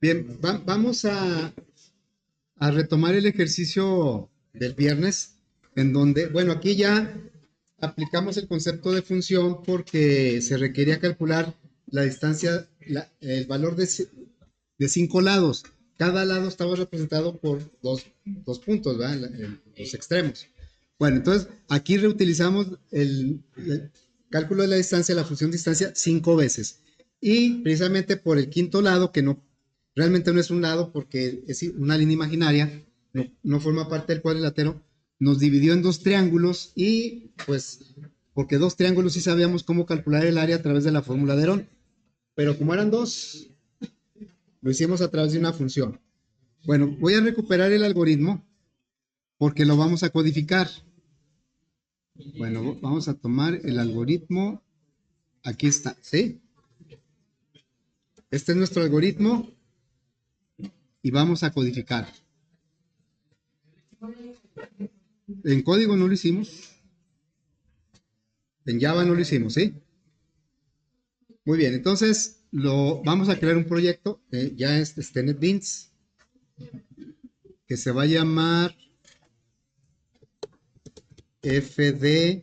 Bien, vamos a retomar el ejercicio del viernes, en donde, bueno, aquí ya aplicamos el concepto de función porque se requería calcular la distancia, el valor de 5 lados. Cada lado estaba representado por dos puntos, ¿verdad? Los extremos. Bueno, entonces aquí reutilizamos el cálculo de la distancia, la función distancia, 5 veces. Y precisamente por el quinto lado, que no realmente no es un lado porque es una línea imaginaria, no forma parte del cuadrilátero, nos dividió en dos triángulos y pues porque dos triángulos sí sabíamos cómo calcular el área a través de la fórmula de Herón, pero como eran dos, lo hicimos a través de una función. Bueno, voy a recuperar el algoritmo porque lo vamos a codificar. Bueno, vamos a tomar el algoritmo. Aquí está, ¿sí? Este es nuestro algoritmo y vamos a codificar. En código no lo hicimos. En Java no lo hicimos, ¿sí? Muy bien, entonces vamos a crear un proyecto, ya es NetBeans, que se va a llamar FD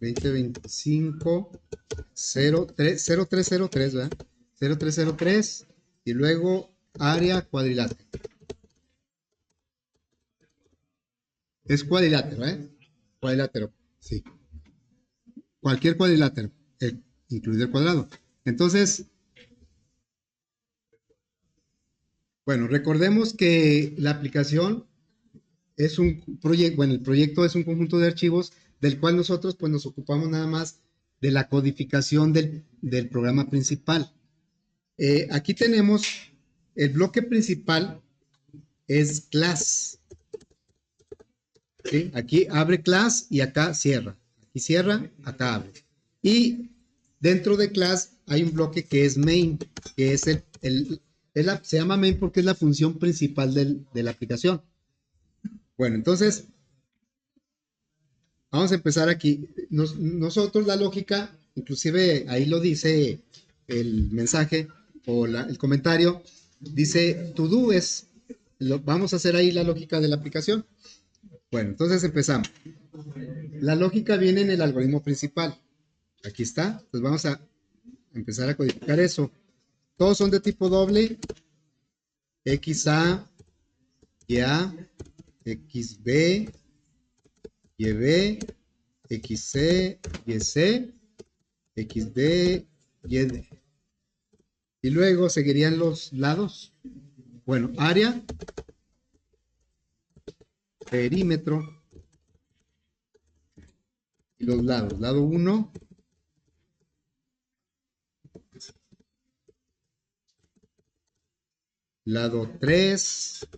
2025 0303, ¿verdad? 0303 y luego área cuadrilátero. Es cuadrilátero, ¿eh? Cuadrilátero, sí. Cualquier cuadrilátero, incluido el cuadrado. Entonces, bueno, recordemos que la aplicación es un proyecto, bueno, el proyecto es un conjunto de archivos del cual nosotros pues nos ocupamos nada más de la codificación del programa principal. Aquí tenemos el bloque principal es class, ¿sí? Aquí abre class y acá cierra. Aquí cierra, acá abre. Y dentro de class hay un bloque que es main, que es se llama main porque es la función principal de la aplicación. Bueno, entonces vamos a empezar aquí. Nosotros la lógica, inclusive ahí lo dice el mensaje o el comentario, dice to do vamos a hacer ahí la lógica de la aplicación. Bueno, entonces empezamos. La lógica viene en el algoritmo principal. Aquí está. Pues vamos a empezar a codificar eso. Todos son de tipo doble. XA, YA, XB, YB, XC, YC, XD, YD. Y luego seguirían los lados. Bueno, área, perímetro y los lados. Lado 1, lado 3.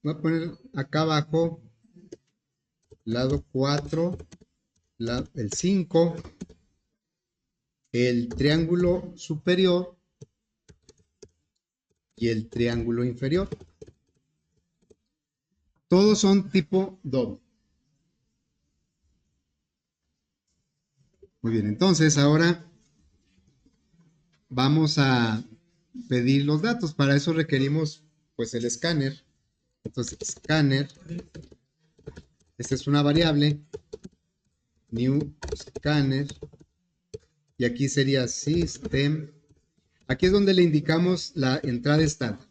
Voy a poner acá abajo lado 4, el 5, el triángulo superior y el triángulo inferior. Todos son tipo doble. Muy bien, entonces ahora vamos a pedir los datos. Para eso requerimos pues el escáner. Entonces, escáner, esta es una variable, new scanner, y aquí sería system. Aquí es donde le indicamos la entrada estándar.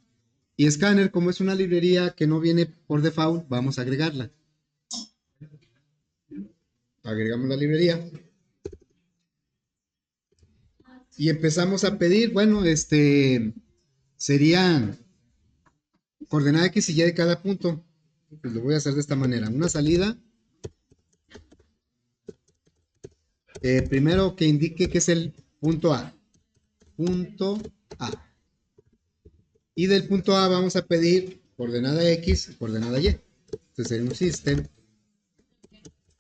Y Scanner, como es una librería que no viene por default, vamos a agregarla. Agregamos la librería. Y empezamos a pedir, bueno, serían coordenada X y Y de cada punto. Pues lo voy a hacer de esta manera. Una salida. Primero que indique que es el punto A. Punto A. Y del punto A vamos a pedir coordenada X y coordenada Y. Entonces sería un system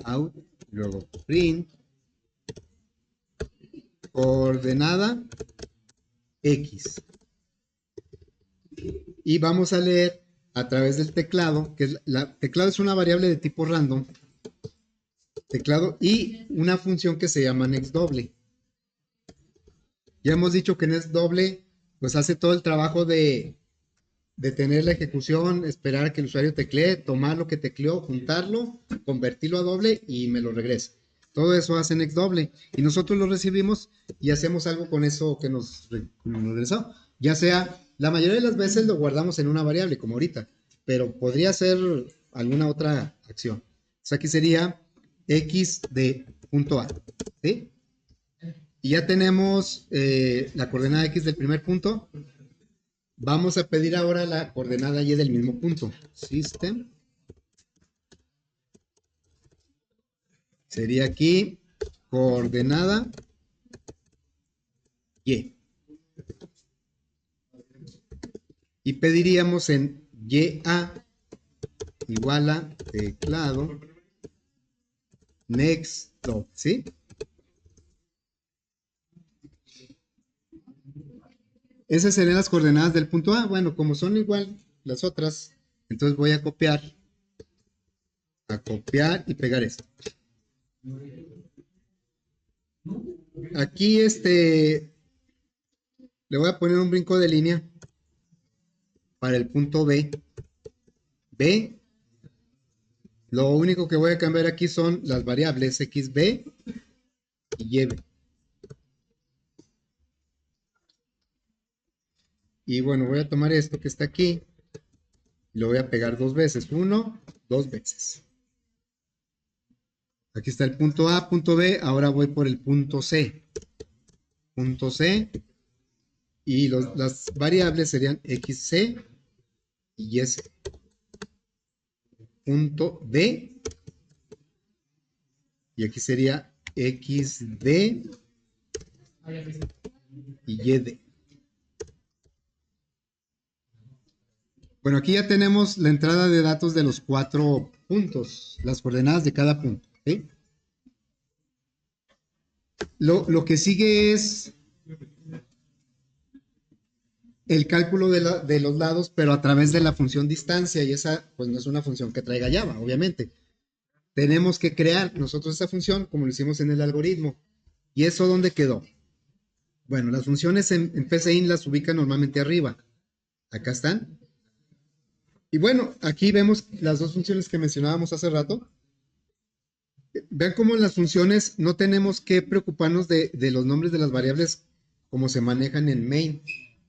out, luego print coordenada X. Y vamos a leer a través del teclado, que teclado es una variable de tipo random, teclado y una función que se llama nextDouble. Ya hemos dicho que nextDouble pues hace todo el trabajo de tener la ejecución, esperar a que el usuario teclee, tomar lo que tecleó, juntarlo, convertirlo a doble y me lo regresa. Todo eso hace NextDoble y nosotros lo recibimos y hacemos algo con eso que nos regresó. Ya sea, la mayoría de las veces lo guardamos en una variable, como ahorita, pero podría ser alguna otra acción. O sea, aquí sería x de punto A, ¿sí? Y ya tenemos la coordenada x del primer punto. Vamos a pedir ahora la coordenada y del mismo punto. System. Sería aquí coordenada y. Y pediríamos en YA igual a teclado next dot, ¿sí? Esas serían las coordenadas del punto A. Bueno, como son igual las otras, entonces voy a copiar y pegar esto. Aquí le voy a poner un brinco de línea para el punto B. B, lo único que voy a cambiar aquí son las variables xb y yb. Y bueno, voy a tomar esto que está aquí y lo voy a pegar dos veces. Uno, dos veces. Aquí está el punto A, punto B. Ahora voy por el punto C. Punto C. Y las variables serían xc y s. Punto D. Y aquí sería xd y yd. Bueno, aquí ya tenemos la entrada de datos de los 4 puntos, las coordenadas de cada punto. ¿Sí? Lo que sigue es el cálculo de los lados, pero a través de la función distancia, y esa pues no es una función que traiga Java, obviamente. Tenemos que crear nosotros esa función como lo hicimos en el algoritmo. ¿Y eso dónde quedó? Bueno, las funciones en PCIN las ubican normalmente arriba. Acá están. Y bueno, aquí vemos las dos funciones que mencionábamos hace rato. Vean cómo en las funciones no tenemos que preocuparnos de los nombres de las variables como se manejan en main,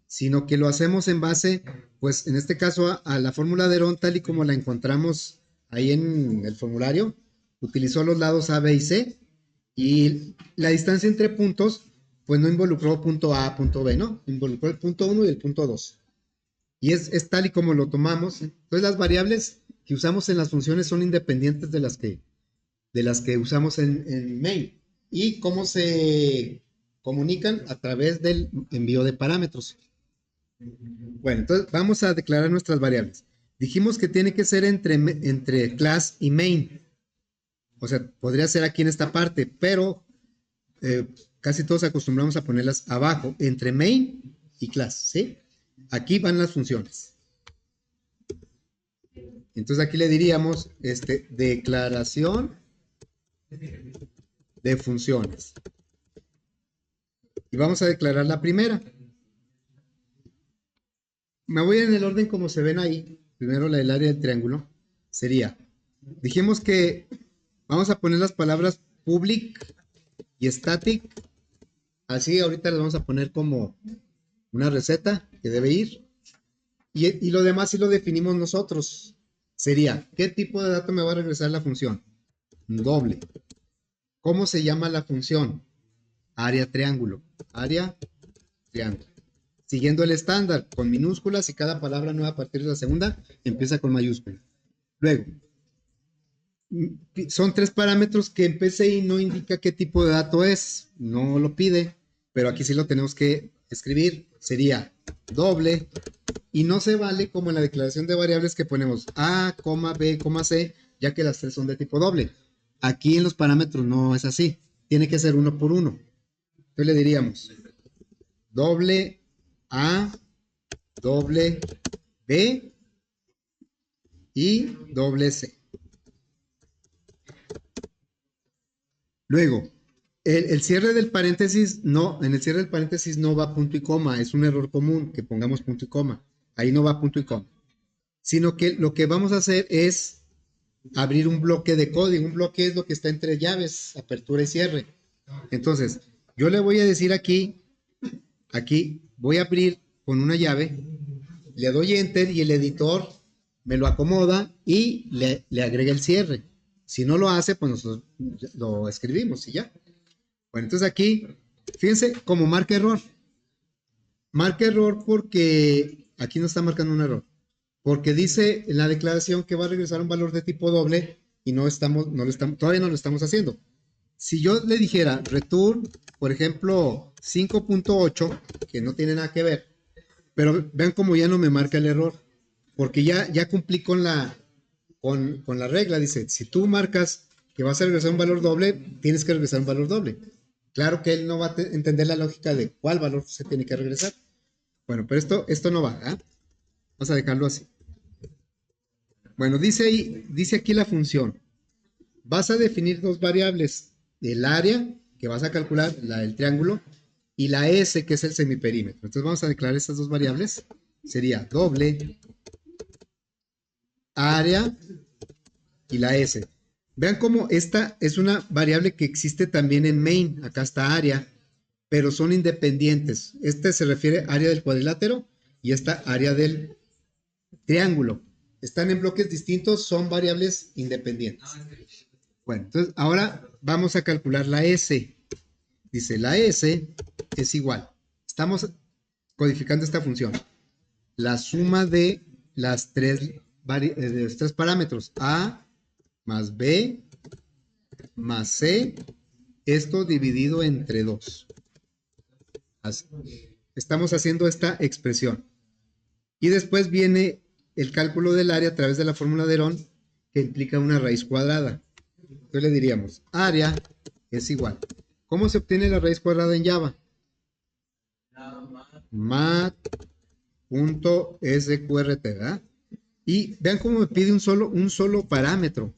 sino que lo hacemos en base, pues en este caso, a la fórmula de Heron tal y como la encontramos ahí en el formulario. Utilizó los lados A, B y C, y la distancia entre puntos, pues no involucró punto A, punto B, ¿no? Involucró el punto 1 y el punto 2. Y es tal y como lo tomamos. Entonces las variables que usamos en las funciones son independientes de las que usamos en main. ¿Y cómo se comunican? A través del envío de parámetros. Bueno, entonces vamos a declarar nuestras variables. Dijimos que tiene que ser entre class y main. O sea, podría ser aquí en esta parte, pero casi todos acostumbramos a ponerlas abajo, entre main y class, ¿sí? Aquí van las funciones. Entonces aquí le diríamos declaración de funciones. Y vamos a declarar la primera. Me voy en el orden como se ven ahí. Primero la del área del triángulo. Sería, dijimos que vamos a poner las palabras public y static. Así ahorita las vamos a poner como una receta que debe ir. Y lo demás sí lo definimos nosotros. Sería, ¿qué tipo de dato me va a regresar la función? Doble. ¿Cómo se llama la función? Área triángulo. Área triángulo. Siguiendo el estándar, con minúsculas y cada palabra nueva a partir de la segunda empieza con mayúsculas. Luego, son 3 parámetros que en PCI no indica qué tipo de dato es, no lo pide, pero aquí sí lo tenemos que escribir. Sería doble, y no se vale como en la declaración de variables que ponemos A, B, C, ya que las 3 son de tipo doble. Aquí en los parámetros no es así, tiene que ser uno por uno. Entonces le diríamos doble A, doble B y doble C. Luego, El cierre del paréntesis, no, en el cierre del paréntesis no va punto y coma, es un error común que pongamos punto y coma. Ahí no va punto y coma. Sino que lo que vamos a hacer es abrir un bloque de código. Un bloque es lo que está entre llaves, apertura y cierre. Entonces, yo le voy a decir aquí voy a abrir con una llave, le doy enter y el editor me lo acomoda y le agrega el cierre. Si no lo hace, pues nosotros lo escribimos y ya. Bueno, entonces aquí, fíjense como marca error. Marca error porque aquí no está marcando un error. Porque dice en la declaración que va a regresar un valor de tipo doble y todavía no lo estamos haciendo. Si yo le dijera return, por ejemplo, 5.8, que no tiene nada que ver, pero vean cómo ya no me marca el error, porque ya cumplí con la regla. Dice, si tú marcas que vas a regresar un valor doble, tienes que regresar un valor doble. Claro que él no va a entender la lógica de cuál valor se tiene que regresar. Bueno, pero esto no va, ¿eh? Vamos a dejarlo así. Bueno, dice aquí la función. Vas a definir dos variables, el área, que vas a calcular, la del triángulo, y la S, que es el semiperímetro. Entonces vamos a declarar estas dos variables. Sería doble área y la S. Vean cómo esta es una variable que existe también en main. Acá está área, pero son independientes. Este se refiere a área del cuadrilátero y esta área del triángulo. Están en bloques distintos, son variables independientes. Bueno, entonces ahora vamos a calcular la S. Dice, la S es igual. Estamos codificando esta función. La suma de los tres parámetros, A más B más C, esto dividido entre 2. Estamos haciendo esta expresión. Y después viene el cálculo del área a través de la fórmula de Herón, que implica una raíz cuadrada. Entonces le diríamos, área es igual. ¿Cómo se obtiene la raíz cuadrada en Java? mat.sqrt, ¿verdad? Y vean cómo me pide un solo parámetro.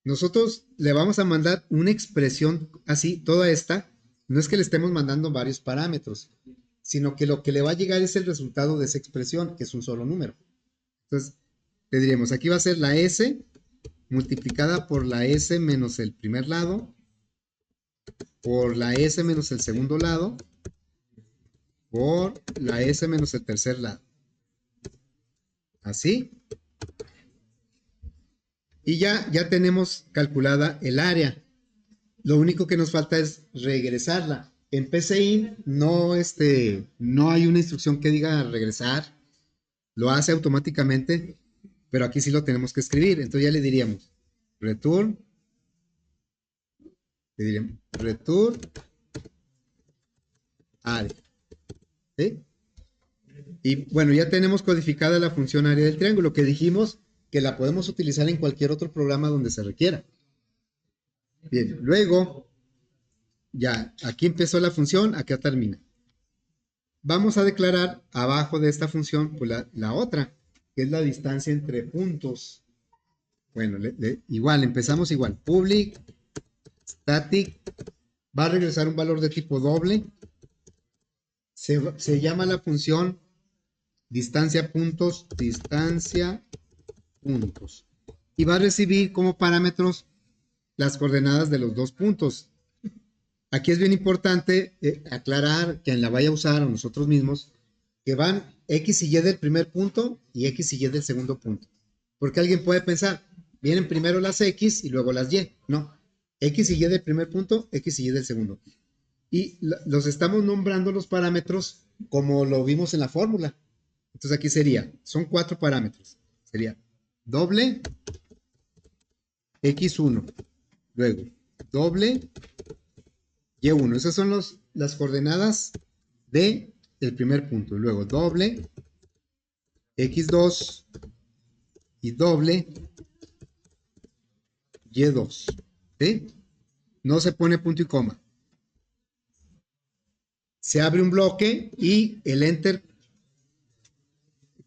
Nosotros le vamos a mandar una expresión así, toda esta. No es que le estemos mandando varios parámetros, sino que lo que le va a llegar es el resultado de esa expresión, que es un solo número. Entonces, le diríamos, aquí va a ser la S multiplicada por la S menos el primer lado, por la S menos el segundo lado, por la S menos el tercer lado. Así. Y ya tenemos calculada el área. Lo único que nos falta es regresarla. En PCIN no hay una instrucción que diga regresar. Lo hace automáticamente, pero aquí sí lo tenemos que escribir. Entonces ya le diríamos return área. ¿Sí? Y bueno, ya tenemos codificada la función área del triángulo, que dijimos que la podemos utilizar en cualquier otro programa donde se requiera. Bien, luego, ya, aquí empezó la función, acá termina. Vamos a declarar abajo de esta función pues la otra, que es la distancia entre puntos. Bueno, igual, empezamos igual. Public, static, va a regresar un valor de tipo doble. Se llama la función distancia puntos. Y va a recibir como parámetros las coordenadas de los dos puntos. Aquí es bien importante aclarar que en la vaya a usar a nosotros mismos, que van X y Y del primer punto y X y Y del segundo punto. Porque alguien puede pensar, vienen primero las X y luego las Y. No, X y Y del primer punto, X y Y del segundo. Y los estamos nombrando los parámetros como lo vimos en la fórmula. Entonces aquí son 4 parámetros. Sería doble X1, luego doble Y1. Esas son las coordenadas del primer punto. Luego doble X2 y doble Y2. ¿Sí? No se pone punto y coma. Se abre un bloque y el enter,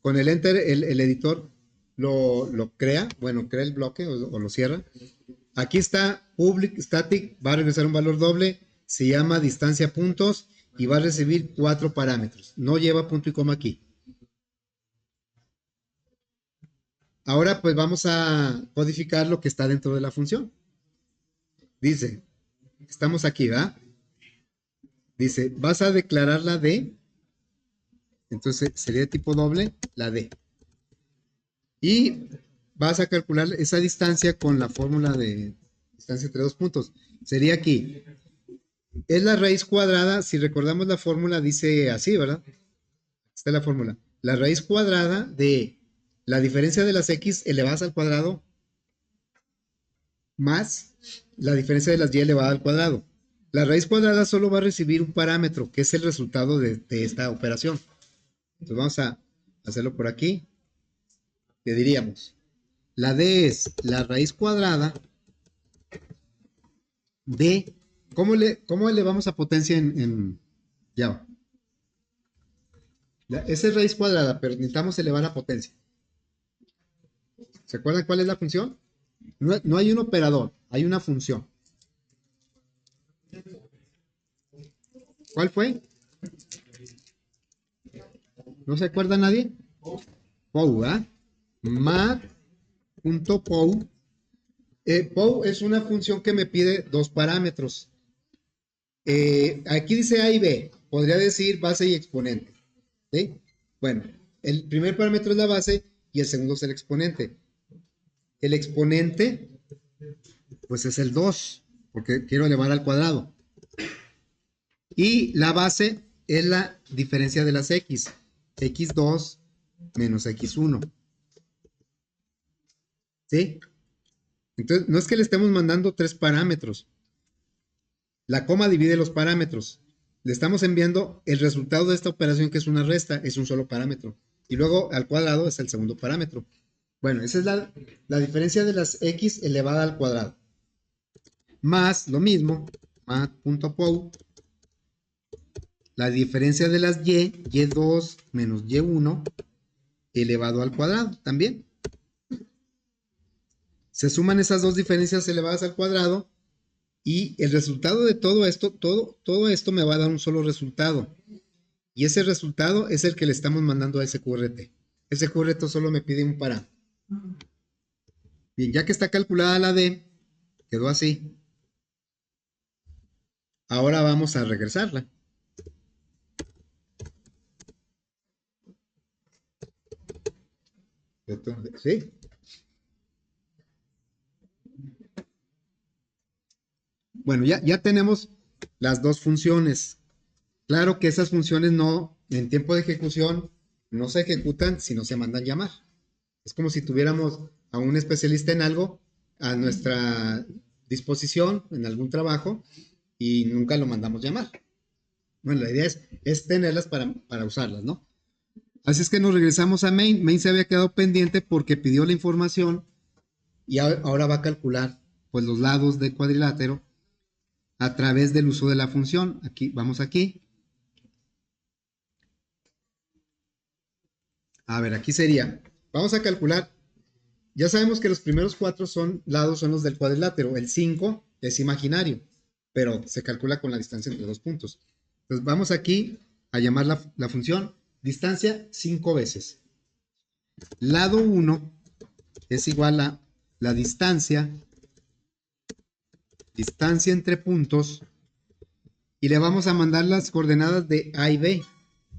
con el enter el editor lo crea, bueno, crea el bloque o lo cierra. Aquí está public static, va a regresar un valor doble, se llama distancia puntos y va a recibir 4 parámetros. No lleva punto y coma aquí. Ahora pues vamos a codificar lo que está dentro de la función. Dice, estamos aquí, ¿verdad? Dice, vas a declarar la D, entonces sería de tipo doble, la D. Y vas a calcular esa distancia con la fórmula de distancia entre dos puntos. Sería aquí. Es la raíz cuadrada, si recordamos la fórmula dice así, ¿verdad? Esta es la fórmula. La raíz cuadrada de la diferencia de las x elevadas al cuadrado más la diferencia de las y elevada al cuadrado. La raíz cuadrada solo va a recibir un parámetro, que es el resultado de esta operación. Entonces vamos a hacerlo por aquí. Le diríamos, la d es la raíz cuadrada de, ¿cómo elevamos a potencia en Java? Esa es raíz cuadrada, pero necesitamos elevar a potencia. ¿Se acuerdan cuál es la función? No hay un operador, hay una función. ¿Cuál fue? ¿No se acuerda nadie? POU, ¿ah? Mat.POU. POU es una función que me pide dos parámetros. Aquí dice A y B. Podría decir base y exponente. ¿Sí? Bueno, el primer parámetro es la base y el segundo es el exponente. El exponente, pues es el 2, porque quiero elevar al cuadrado. Y la base es la diferencia de las x. x2 menos x1. ¿Sí? Entonces, no es que le estemos mandando tres parámetros. La coma divide los parámetros. Le estamos enviando el resultado de esta operación, que es una resta, es un solo parámetro. Y luego al cuadrado es el segundo parámetro. Bueno, esa es la diferencia de las x elevada al cuadrado. Más lo mismo, mat.pow, la diferencia de las y2 menos y1 elevado al cuadrado también. Se suman esas dos diferencias elevadas al cuadrado y el resultado de todo esto me va a dar un solo resultado. Y ese resultado es el que le estamos mandando a SQRT. SQRT solo me pide un parámetro. Bien, ya que está calculada la D, quedó así. Ahora vamos a regresarla. ¿Sí? Bueno, ya tenemos las dos funciones. Claro que esas funciones no, en tiempo de ejecución, no se ejecutan si no se mandan llamar. Es como si tuviéramos a un especialista en algo a nuestra disposición en algún trabajo y nunca lo mandamos llamar. Bueno, la idea es tenerlas para usarlas, ¿no? Así es que nos regresamos a main. Main se había quedado pendiente porque pidió la información y ahora va a calcular pues los lados del cuadrilátero a través del uso de la función. Aquí, vamos aquí. A ver, aquí sería, vamos a calcular, ya sabemos que los primeros 4 lados son los del cuadrilátero, el 5 es imaginario, pero se calcula con la distancia entre dos puntos. Entonces vamos aquí a llamar la función distancia 5 veces. Lado 1 es igual a la distancia entre puntos, y le vamos a mandar las coordenadas de A y B.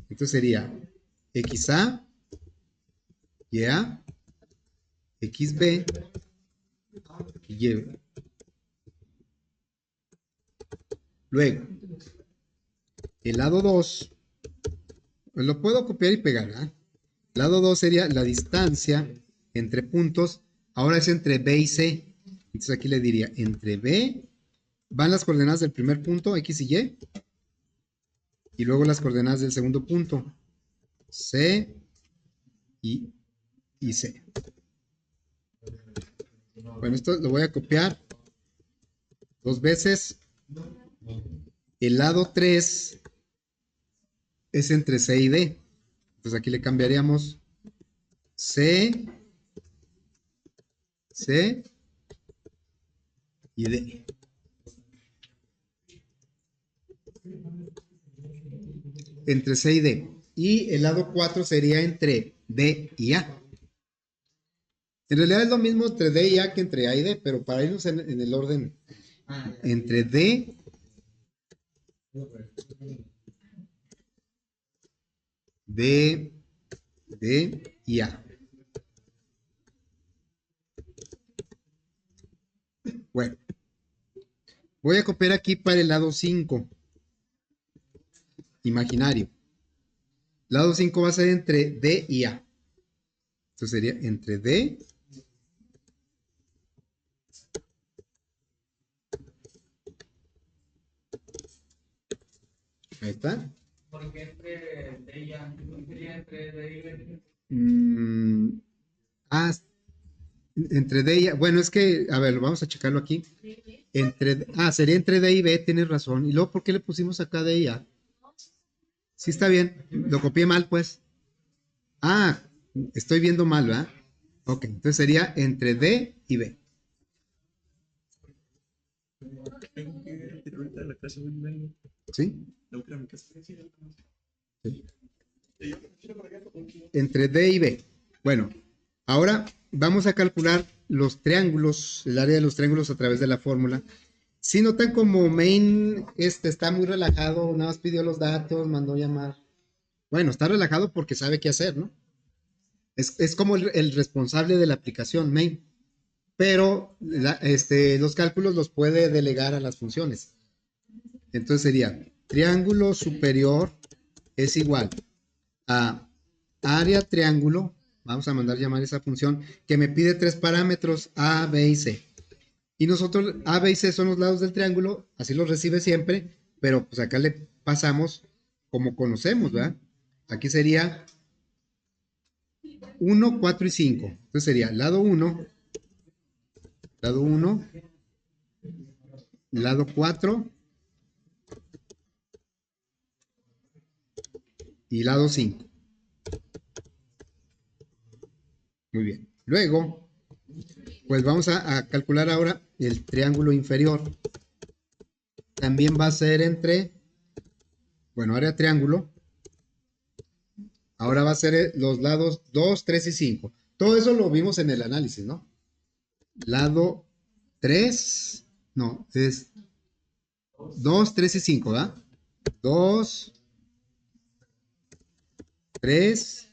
Entonces sería XA, YA, XB y Y. Luego, el lado 2, pues lo puedo copiar y pegar, ¿eh? Lado 2 sería la distancia entre puntos, ahora es entre B y C. Entonces aquí le diría, entre B, van las coordenadas del primer punto, X y luego las coordenadas del segundo punto, C y C. Bueno, esto lo voy a copiar dos veces. El lado 3 es entre C y D. Entonces aquí le cambiaríamos C y D. Entre C y D. Y el lado 4 sería entre D y A. En realidad es lo mismo entre D y A que entre A y D, pero para irnos en el orden entre D y A. Bueno, voy a copiar aquí para el lado 5, imaginario. Lado 5 va a ser entre D y A. Esto sería entre D ahí está. ¿Por qué entre D y A? ¿No sería entre D y B? Ah, entre D y A. Bueno, es que, a ver, vamos a checarlo aquí. Sería entre D y B, tienes razón. ¿Y luego por qué le pusimos acá D y A? Sí, está bien. Lo copié mal, pues. Ah, estoy viendo mal, ¿verdad? Ok, entonces sería entre D y B. Tengo que retirar ahorita de la clase, voy a ir. ¿Sí? Tengo que ir a mi casa. Sí. Entre D y B. Bueno, ahora vamos a calcular los triángulos, el área de los triángulos a través de la fórmula. Si notan como Main está muy relajado, nada más pidió los datos, mandó llamar. Bueno, está relajado porque sabe qué hacer, ¿no? Es como el responsable de la aplicación Main, pero los cálculos los puede delegar a las funciones. Entonces sería triángulo superior es igual a área triángulo, vamos a mandar llamar esa función, que me pide 3 parámetros A, B y C. Y nosotros, A, B y C son los lados del triángulo, así los recibe siempre, pero pues acá le pasamos como conocemos, ¿verdad? Aquí sería 1, 4 y 5. Entonces sería lado 1, lado 4 y lado 5. Muy bien. Luego, pues vamos a calcular ahora el triángulo inferior. También va a ser entre, bueno, área triángulo. Ahora va a ser los lados 2, 3 y 5. Todo eso lo vimos en el análisis, ¿no? Lado 3, no, es 2, 3 y 5, ¿verdad? 2, 3.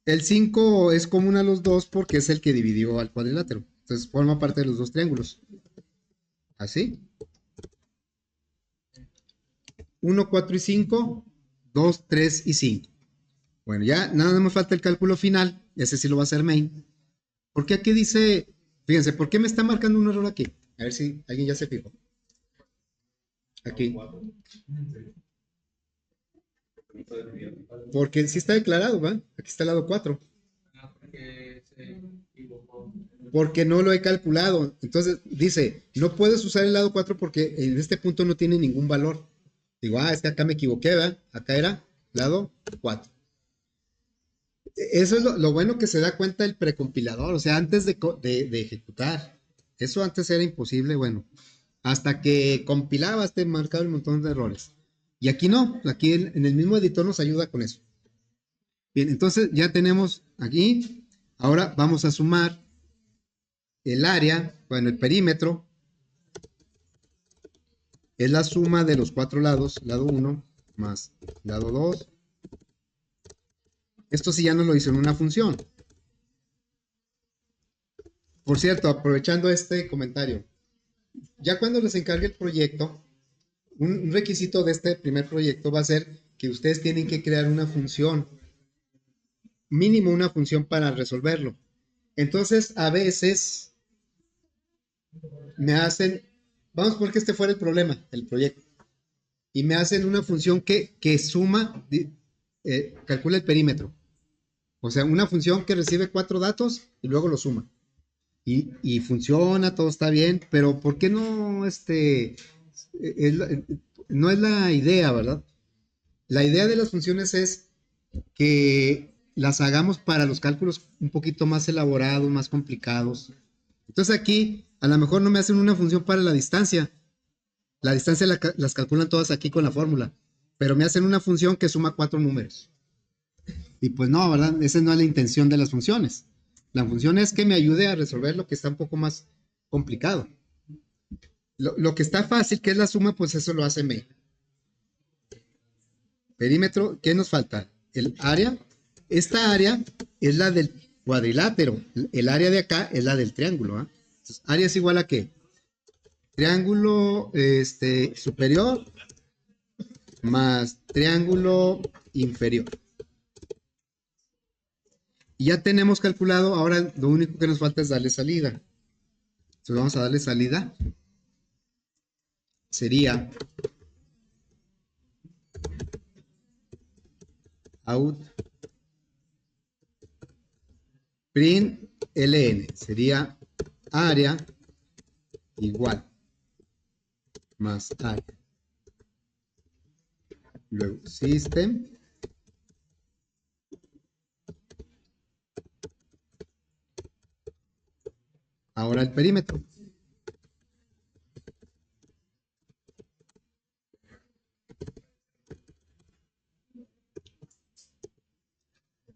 El 5 es común a los dos porque es el que dividió al cuadrilátero. Entonces forma parte de los dos triángulos. Así. 1, 4 y 5, 2, 3 y 5. Bueno, ya nada más falta el cálculo final. Ese sí lo va a hacer Main. ¿Por qué aquí dice, fíjense, ¿por qué me está marcando un error aquí? A ver si alguien ya se fijó. Aquí. Porque sí está declarado, ¿va? Aquí está el lado 4. Porque se equivocó. Porque no lo he calculado. Entonces dice, no puedes usar el lado 4 porque en este punto no tiene ningún valor. Digo, es que acá me equivoqué, ¿verdad? Acá era lado 4. Eso es lo bueno que se da cuenta el precompilador, o sea, antes de ejecutar. Eso antes era imposible, bueno, hasta que compilabas te marcaba un montón de errores. Y aquí no, aquí en el mismo editor nos ayuda con eso. Bien, entonces ya tenemos aquí, ahora vamos a sumar el área, bueno, el perímetro, es la suma de los 4 lados, lado 1 más lado 2. Esto sí ya nos lo hizo en una función. Por cierto, aprovechando este comentario, ya cuando les encargue el proyecto, un requisito de este primer proyecto va a ser que ustedes tienen que crear una función, mínimo una función para resolverlo. Entonces, a veces me hacen, vamos a poner que este fuera el problema, el proyecto, y me hacen una función que suma, calcula el perímetro. O sea, una función que recibe 4 datos y luego lo suma. Y funciona, todo está bien, pero ¿por qué no no es la idea, ¿verdad? La idea de las funciones es que las hagamos para los cálculos un poquito más elaborados, más complicados. Entonces aquí A lo mejor no me hacen una función para la distancia. La distancia las calculan todas aquí con la fórmula. Pero me hacen una función que suma 4 números. Y pues no, ¿verdad? Esa no es la intención de las funciones. La función es que me ayude a resolver lo que está un poco más complicado. Lo que está fácil, que es la suma, pues eso lo hace main. Perímetro, ¿qué nos falta? El área. Esta área es la del cuadrilátero. El área de acá es la del triángulo. Entonces, área es igual a ¿qué? Triángulo superior más triángulo inferior. Y ya tenemos calculado, ahora lo único que nos falta es darle salida. Entonces vamos a darle salida. Sería out print ln. Sería área igual más área. Luego system. Ahora el perímetro.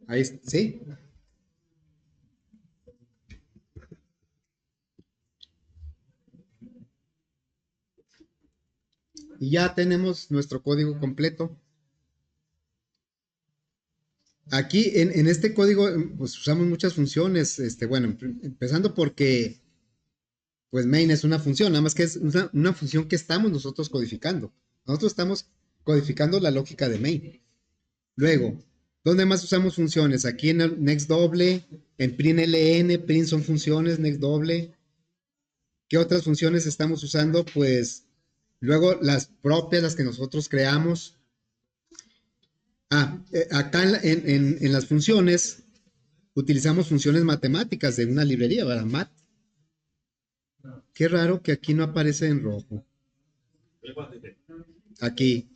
Ahí, ¿sí? Y ya tenemos nuestro código completo. Aquí en este código pues usamos muchas funciones, bueno, empezando porque pues main es una función, nada más que es una función que estamos nosotros codificando. Nosotros estamos codificando la lógica de main. Luego, ¿dónde más usamos funciones? Aquí en el next doble, en println, print son funciones, next doble. ¿Qué otras funciones estamos usando? Pues luego las propias, las que nosotros creamos. Acá en las funciones utilizamos funciones matemáticas de una librería, ¿verdad? Mat. Qué raro que aquí no aparece en rojo. Aquí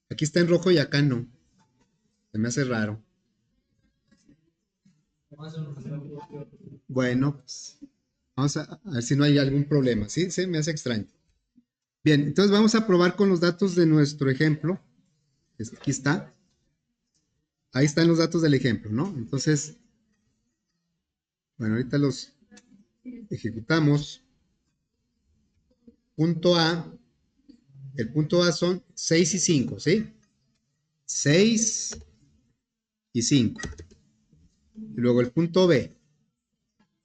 está en rojo y acá no. Se me hace raro. Bueno, pues, vamos a ver si no hay algún problema. Sí, se me hace extraño. Bien, entonces vamos a probar con los datos de nuestro ejemplo. Aquí está. Ahí están los datos del ejemplo, ¿no? Entonces, bueno, ahorita los ejecutamos. Punto A. El punto A son 6 y 5, ¿sí? 6 y 5. Y luego el punto B.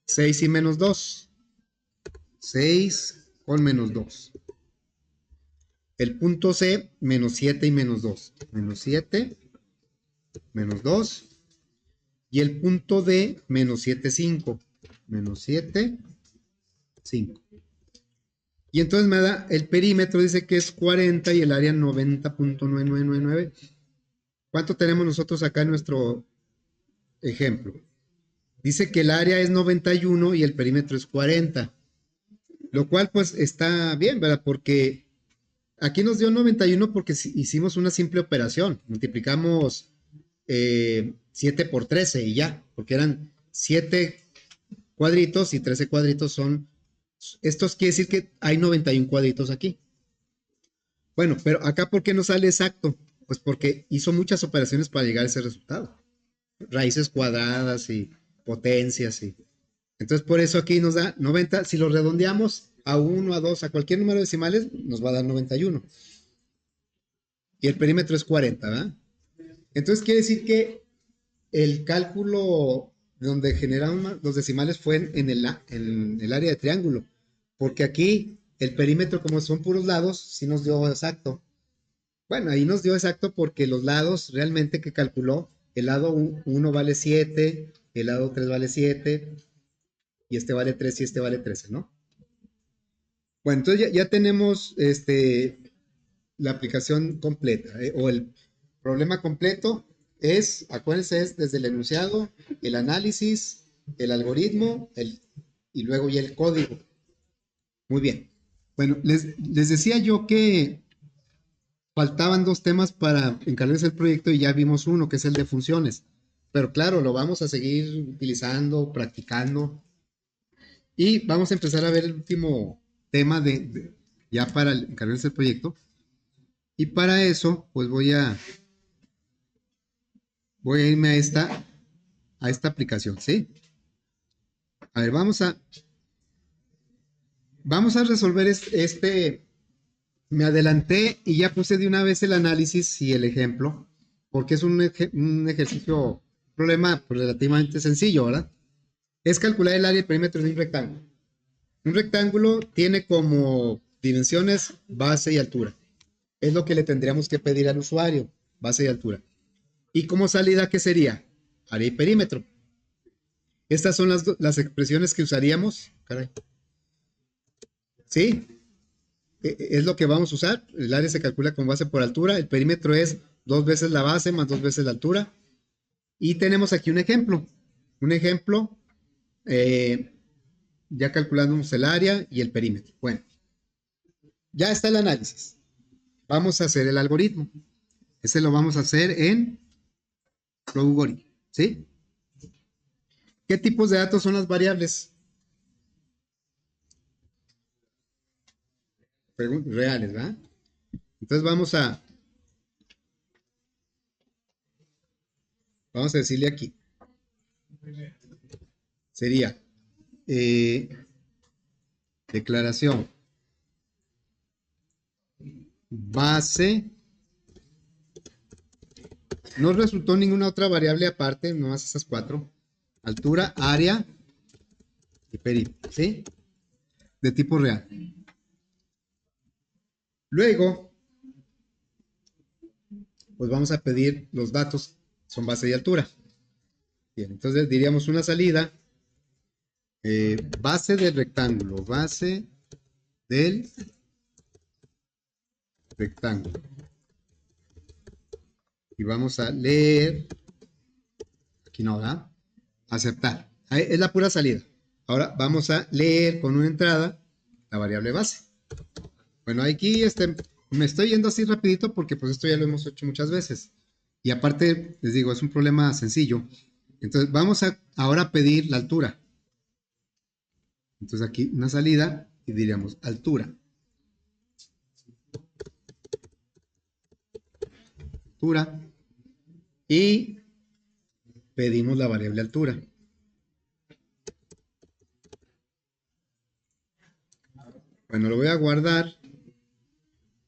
6 y menos 2. 6 con menos 2. El punto C, menos 7 y menos 2. Menos 7, menos 2. Y el punto D, menos 7, 5. Menos 7, 5. Y entonces me da el perímetro, dice que es 40 y el área 90.9999. ¿Cuánto tenemos nosotros acá en nuestro ejemplo? Dice que el área es 91 y el perímetro es 40. Lo cual pues está bien, ¿verdad? Porque aquí nos dio 91 porque hicimos una simple operación. Multiplicamos 7 por 13 y ya. Porque eran 7 cuadritos y 13 cuadritos son... Esto quiere decir que hay 91 cuadritos aquí. Bueno, pero acá ¿por qué no sale exacto? Pues porque hizo muchas operaciones para llegar a ese resultado. Raíces cuadradas y potencias y... Entonces por eso aquí nos da 90. Si lo redondeamos a 1, a 2, a cualquier número de decimales, nos va a dar 91. Y el perímetro es 40, ¿verdad? Entonces quiere decir que el cálculo donde generaron los decimales fue en el área de triángulo. Porque aquí el perímetro, como son puros lados, sí nos dio exacto. Bueno, ahí nos dio exacto porque los lados realmente que calculó, el lado 1 vale 7, el lado 3 vale 7, y este vale 3 y este vale 13, ¿no? Bueno, entonces ya tenemos la aplicación completa, o el problema completo es, acuérdense, es desde el enunciado, el análisis, el algoritmo, y luego ya el código. Muy bien. Bueno, les decía yo que faltaban 2 temas para encargarles el proyecto y ya vimos uno, que es el de funciones. Pero claro, lo vamos a seguir utilizando, practicando. Y vamos a empezar a ver el último tema ya para encargarse del proyecto. Y para eso, pues voy a irme a esta aplicación, ¿sí? A ver, vamos a resolver me adelanté y ya puse de una vez el análisis y el ejemplo, porque es un ejercicio, problema pues, relativamente sencillo, ¿verdad? Es calcular el área y el perímetro de un rectángulo. Un rectángulo tiene como dimensiones base y altura. Es lo que le tendríamos que pedir al usuario, base y altura. Y como salida, ¿qué sería? Área y perímetro. Estas son las expresiones que usaríamos. Caray. ¿Sí? Es lo que vamos a usar. El área se calcula con base por altura. El perímetro es 2 veces la base más 2 veces la altura. Y tenemos aquí un ejemplo. Un ejemplo, ya calculamos el área y el perímetro. Bueno, ya está el análisis. Vamos a hacer el algoritmo. Ese lo vamos a hacer en Flowgory. ¿Sí? ¿Qué tipos de datos son las variables? Reales, ¿verdad? Entonces vamos a decirle aquí. Sería declaración base. No resultó ninguna otra variable aparte, nomás esas 4. Altura, área y perímetro, ¿sí? De tipo real. Luego, pues vamos a pedir los datos, son base y altura. Bien, entonces diríamos una salida, base del rectángulo, base del rectángulo. Y vamos a leer, aquí no, ¿verdad? Aceptar. Ahí es la pura salida. Ahora vamos a leer con una entrada la variable base. Bueno, aquí me estoy yendo así rapidito porque pues esto ya lo hemos hecho muchas veces. Y aparte, les digo, es un problema sencillo. Entonces vamos a ahora pedir la altura. Entonces aquí una salida y diríamos altura. Altura. Y pedimos la variable altura. Bueno, lo voy a guardar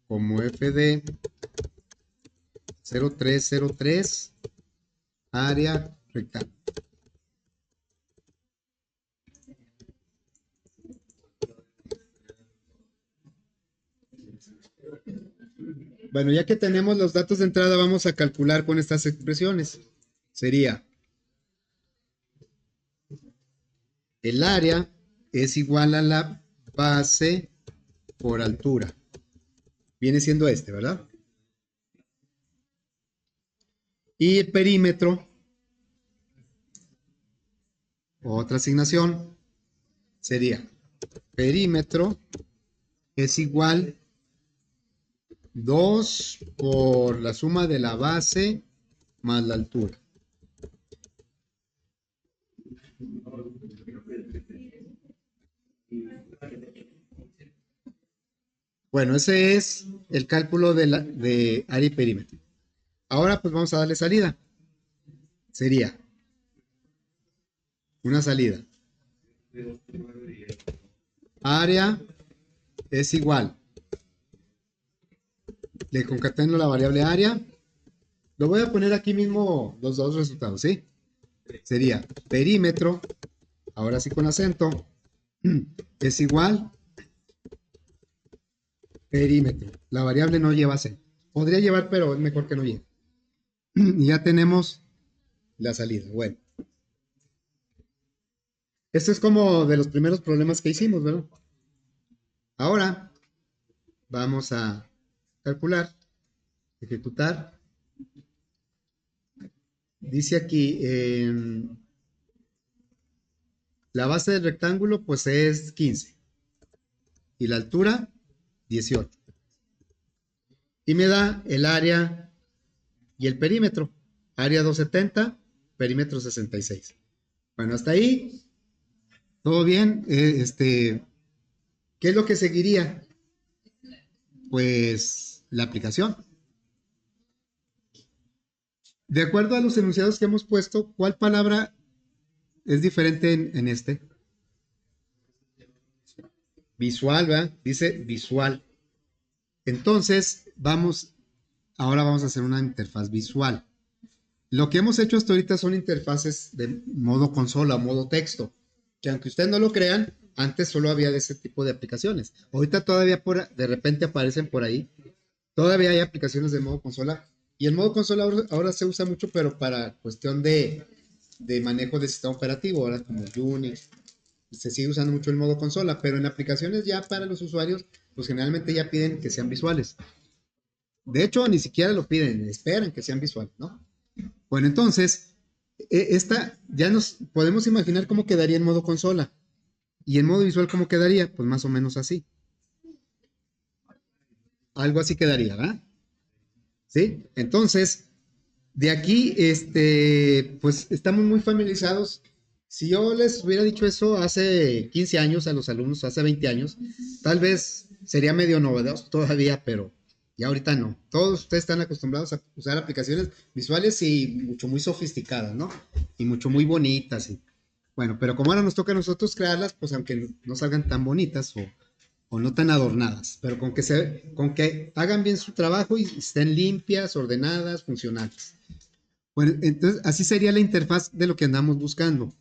como fd 0303 área rectángulo. Bueno, ya que tenemos los datos de entrada, vamos a calcular con estas expresiones. Sería el área es igual a la base por altura. Viene siendo ¿verdad? Y el perímetro, otra asignación, sería perímetro es igual 2 por la suma de la base más la altura. Bueno, ese es el cálculo de área y perímetro. Ahora pues vamos a darle salida. Sería una salida. Área es igual. Le concateno la variable área. Lo voy a poner aquí mismo los dos resultados, ¿sí? Sería perímetro, ahora sí con acento, es igual perímetro. La variable no lleva acento. Podría llevar, pero es mejor que no lleve. Y ya tenemos la salida. Bueno. Esto es como de los primeros problemas que hicimos, ¿verdad? Ahora vamos a calcular, ejecutar. Dice aquí, la base del rectángulo pues es 15 y la altura 18. Y me da el área y el perímetro. Área 270, perímetro 66. Bueno, hasta ahí ¿Todo bien? ¿Qué es lo que seguiría? Pues la aplicación. De acuerdo a los enunciados que hemos puesto, ¿cuál palabra es diferente en este? Visual, ¿verdad? Dice visual. Entonces, ahora vamos a hacer una interfaz visual. Lo que hemos hecho hasta ahorita son interfaces de modo consola, modo texto, que aunque ustedes no lo crean, antes solo había de ese tipo de aplicaciones. Ahorita todavía de repente aparecen por ahí. Todavía hay aplicaciones de modo consola. Y el modo consola ahora se usa mucho, pero para cuestión de manejo de sistema operativo, ahora como Unix. Se sigue usando mucho el modo consola, pero en aplicaciones ya para los usuarios, pues generalmente ya piden que sean visuales. De hecho, ni siquiera lo piden, esperan que sean visuales, ¿no? Bueno, entonces, esta ya nos podemos imaginar cómo quedaría en modo consola. Y en modo visual, ¿cómo quedaría? Pues más o menos así. Algo así quedaría, ¿verdad? ¿Sí? Entonces, de aquí, pues estamos muy familiarizados. Si yo les hubiera dicho eso hace 15 años a los alumnos, hace 20 años, tal vez sería medio novedoso todavía, pero ya ahorita no. Todos ustedes están acostumbrados a usar aplicaciones visuales y mucho muy sofisticadas, ¿no? Y mucho muy bonitas. Bueno, pero como ahora nos toca a nosotros crearlas, pues aunque no salgan tan bonitas o no tan adornadas, pero con que hagan bien su trabajo y estén limpias, ordenadas, funcionales. Bueno, entonces así sería la interfaz de lo que andamos buscando.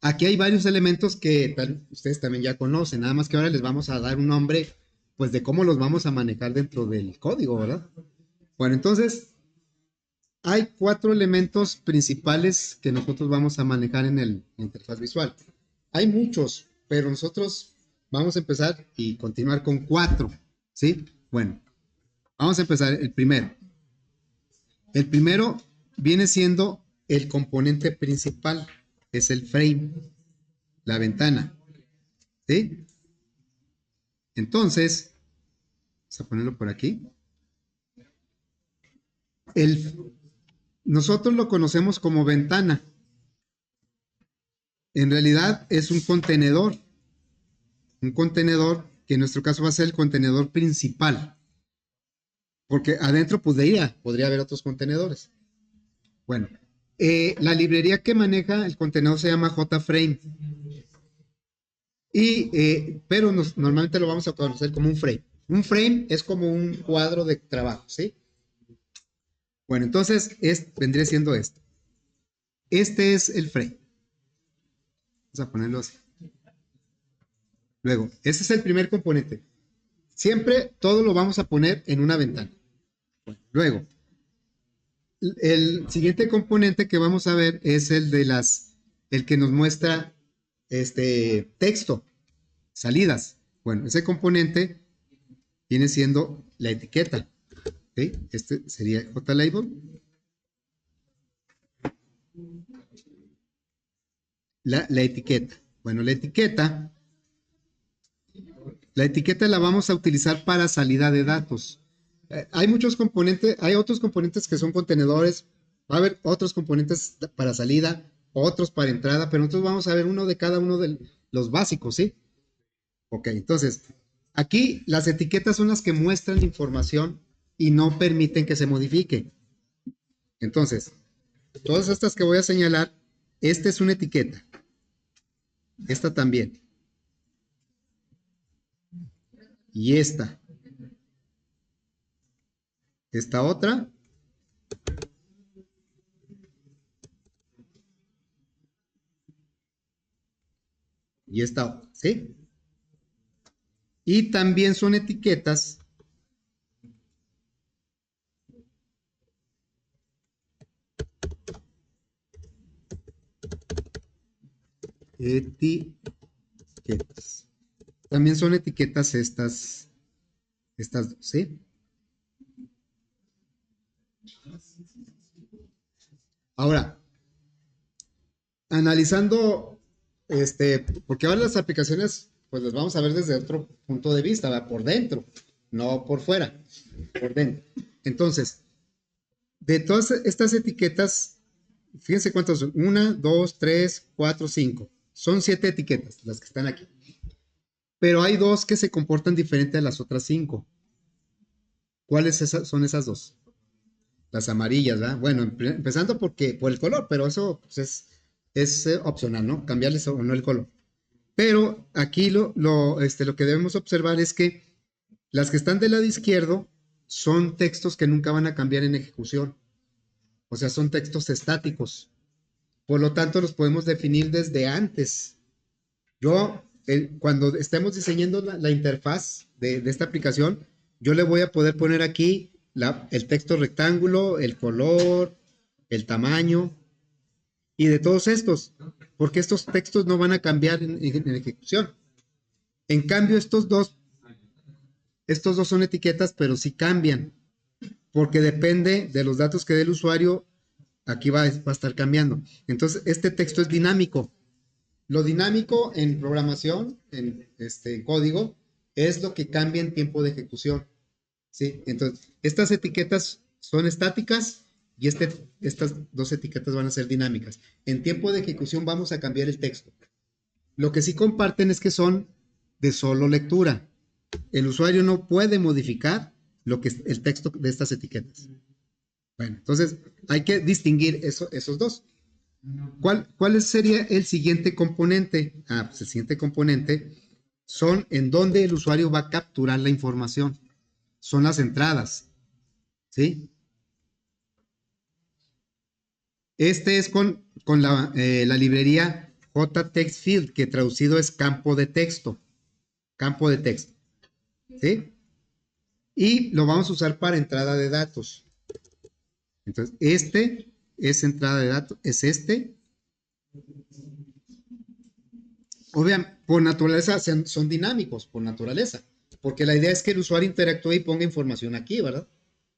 Aquí hay varios elementos que ustedes también ya conocen, nada más que ahora les vamos a dar un nombre, pues de cómo los vamos a manejar dentro del código, ¿verdad? Bueno, entonces hay 4 elementos principales que nosotros vamos a manejar en la interfaz visual. Hay muchos, pero nosotros vamos a empezar y continuar con 4, ¿sí? Bueno, vamos a empezar el primero. El primero viene siendo el componente principal, es el frame, la ventana, ¿sí? Entonces, vamos a ponerlo por aquí. Nosotros lo conocemos como ventana. En realidad es un contenedor que en nuestro caso va a ser el contenedor principal, porque adentro podría haber otros contenedores. Bueno, la librería que maneja el contenedor se llama JFrame. Pero normalmente lo vamos a conocer como un frame. Un frame es como un cuadro de trabajo, ¿sí? Bueno, entonces vendría siendo esto. Este es el frame. Vamos a ponerlo así. Luego, ese es el primer componente. Siempre todo lo vamos a poner en una ventana. Bueno, luego, el siguiente componente que vamos a ver es el que nos muestra texto, salidas. Bueno, ese componente viene siendo la etiqueta. ¿Sí? Este sería JLabel. La etiqueta. Bueno, la etiqueta la vamos a utilizar para salida de datos. Hay muchos componentes, hay otros componentes que son contenedores, va a haber otros componentes para salida, otros para entrada, pero nosotros vamos a ver uno de cada uno de los básicos, ¿sí? Ok, entonces, aquí las etiquetas son las que muestran información y no permiten que se modifique. Entonces, todas estas que voy a señalar, esta es una etiqueta. Esta también. Y esta. Esta otra. Y esta otra, ¿sí? Y también son etiquetas También son etiquetas estas dos, ¿sí? Ahora, analizando, porque ahora las aplicaciones, pues las vamos a ver desde otro punto de vista, ¿verdad? Por dentro, no por fuera, por dentro. Entonces, de todas estas etiquetas, fíjense cuántas son, 1, 2, 3, 4, 5, Son 7 etiquetas, las que están aquí. Pero hay 2 que se comportan diferente a las otras 5. ¿Cuáles son esas 2? Las amarillas, ¿verdad? Bueno, empezando por el color, pero eso pues, es opcional, ¿no? Cambiarles o no el color. Pero aquí lo que debemos observar es que las que están del lado izquierdo son textos que nunca van a cambiar en ejecución. O sea, son textos estáticos. Por lo tanto, los podemos definir desde antes. Cuando estemos diseñando la interfaz de esta aplicación, yo le voy a poder poner aquí el texto rectángulo, el color, el tamaño y de todos estos, porque estos textos no van a cambiar en ejecución. En cambio, estos dos son etiquetas, pero sí cambian, porque depende de los datos que dé el usuario, aquí va a estar cambiando. Entonces, este texto es dinámico. Lo dinámico en programación, en código, es lo que cambia en tiempo de ejecución. ¿Sí? Entonces, estas etiquetas son estáticas y estas 2 etiquetas van a ser dinámicas. En tiempo de ejecución vamos a cambiar el texto. Lo que sí comparten es que son de solo lectura. El usuario no puede modificar el texto de estas etiquetas. Bueno, entonces hay que distinguir esos 2. ¿Cuál sería el siguiente componente? Pues el siguiente componente son en donde el usuario va a capturar la información. Son las entradas. ¿Sí? Este es con la librería JTextField, que traducido es campo de texto. Campo de texto. ¿Sí? Y lo vamos a usar para entrada de datos. Entonces, este es entrada de datos, es este. Obviamente, por naturaleza son dinámicos, por naturaleza, porque la idea es que el usuario interactúe y ponga información aquí, ¿verdad?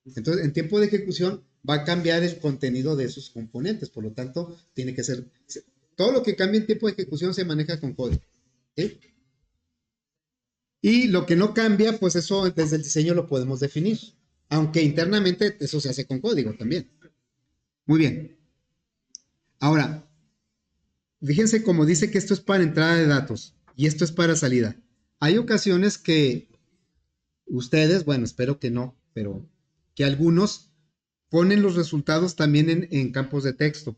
Entonces, en tiempo de ejecución va a cambiar el contenido de esos componentes, por lo tanto, tiene que ser, todo lo que cambie en tiempo de ejecución se maneja con código. ¿Sí? Y lo que no cambia, pues eso desde el diseño lo podemos definir, aunque internamente eso se hace con código también. Muy bien. Ahora, fíjense cómo dice que esto es para entrada de datos y esto es para salida. Hay ocasiones que ustedes, bueno, espero que no, pero que algunos ponen los resultados también en campos de texto.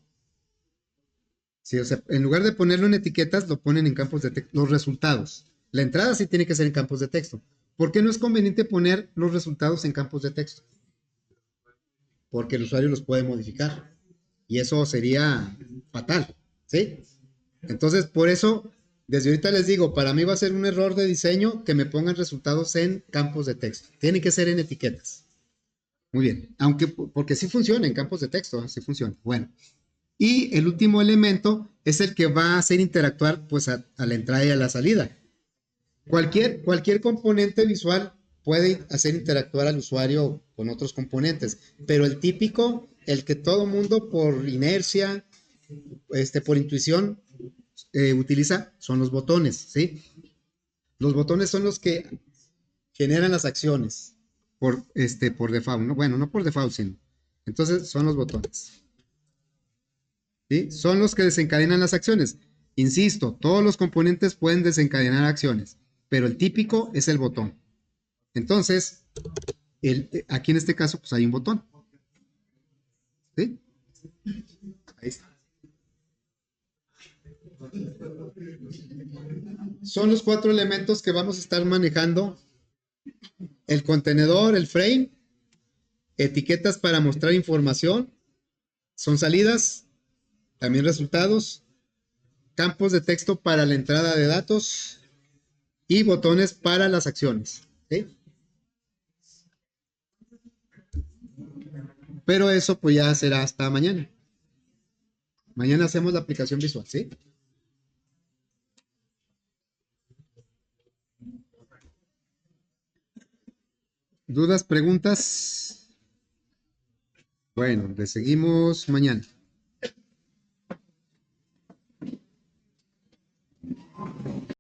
Sí, o sea, en lugar de ponerlo en etiquetas, lo ponen en campos de texto, los resultados. La entrada sí tiene que ser en campos de texto. ¿Por qué no es conveniente poner los resultados en campos de texto? Porque el usuario los puede modificar y eso sería fatal, ¿sí? Entonces, por eso, desde ahorita les digo, para mí va a ser un error de diseño que me pongan resultados en campos de texto. Tiene que ser en etiquetas. Muy bien, porque sí funciona en campos de texto, sí funciona. Bueno, y el último elemento es el que va a hacer interactuar pues a la entrada y a la salida. Cualquier componente visual puede hacer interactuar al usuario con otros componentes, pero el típico, el que todo mundo por inercia, por intuición, utiliza, son los botones, ¿sí? Los botones son los que generan las acciones por default, ¿no? Bueno, no por default, sino. Entonces, son los botones. ¿Sí? Son los que desencadenan las acciones. Insisto, todos los componentes pueden desencadenar acciones, pero el típico es el botón. Entonces, aquí en este caso, pues hay un botón. ¿Sí? Ahí está. Son los 4 elementos que vamos a estar manejando: el contenedor, el frame, etiquetas para mostrar información, son salidas, también resultados, campos de texto para la entrada de datos y botones para las acciones. ¿Sí? Pero eso pues ya será hasta mañana. Mañana hacemos la aplicación visual, ¿sí? ¿Dudas, preguntas? Bueno, le seguimos mañana.